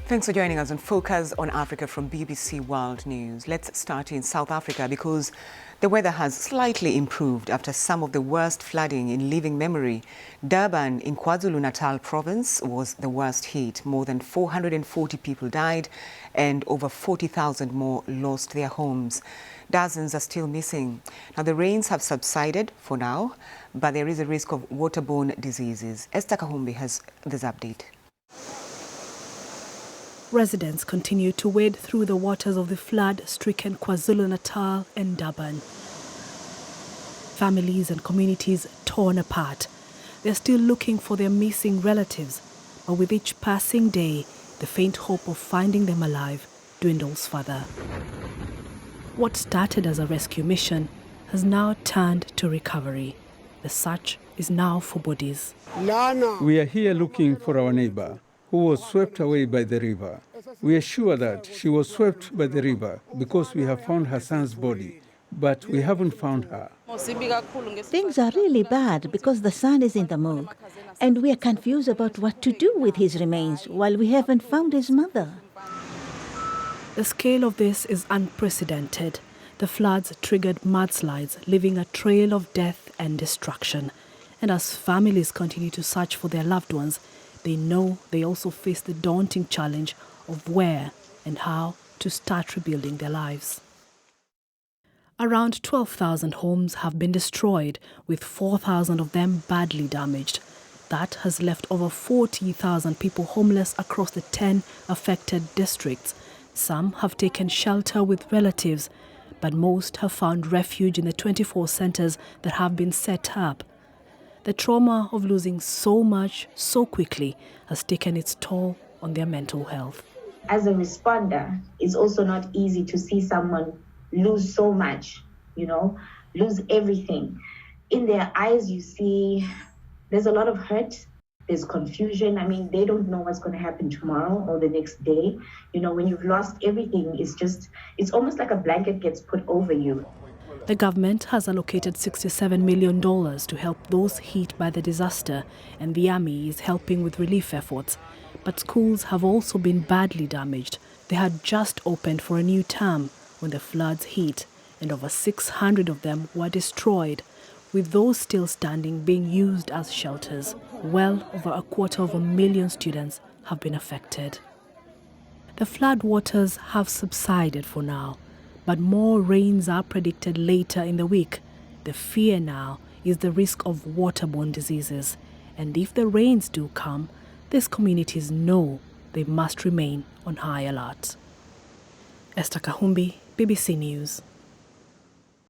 Thanks for joining us on Focus on Africa from BBC World News. Let's start in South Africa because the weather has slightly improved after some of the worst flooding in living memory. Durban in KwaZulu-Natal province was the worst hit. More than 440 people died and over 40,000 more lost their homes. Dozens are still missing. Now, the rains have subsided for now, but there is a risk of waterborne diseases. Esther Kahumbi has this update. Residents continue to wade through the waters of the flood-stricken KwaZulu-Natal and Durban. Families and communities torn apart. They're still looking for their missing relatives, but with each passing day, the faint hope of finding them alive dwindles further. What started as a rescue mission has now turned to recovery. The search is now for bodies. We are here looking for our neighbor who was swept away by the river. We are sure that she was swept by the river because we have found her son's body, but we haven't found her. Things are really bad because the son is in the morgue, and we are confused about what to do with his remains while we haven't found his mother. The scale of this is unprecedented. The floods triggered mudslides, leaving a trail of death and destruction. And as families continue to search for their loved ones, they know they also face the daunting challenge of where and how to start rebuilding their lives. Around 12,000 homes have been destroyed, with 4,000 of them badly damaged. That has left over 40,000 people homeless across the 10 affected districts. Some have taken shelter with relatives, but most have found refuge in the 24 centers that have been set up. The trauma of losing so much so quickly has taken its toll on their mental health. As a responder, it's also not easy to see someone lose so much, lose everything. In their eyes, you see there's a lot of hurt, there's confusion. I mean, they don't know what's going to happen tomorrow or the next day. When you've lost everything, it's almost like a blanket gets put over you. The government has allocated $67 million to help those hit by the disaster, and the army is helping with relief efforts. But schools have also been badly damaged. They had just opened for a new term when the floods hit, and over 600 of them were destroyed, with those still standing being used as shelters. Well over 250,000 students have been affected. The flood waters have subsided for now, but more rains are predicted later in the week. The fear now is the risk of waterborne diseases. And if the rains do come, these communities know they must remain on high alert. Esther Kahumbi, BBC News.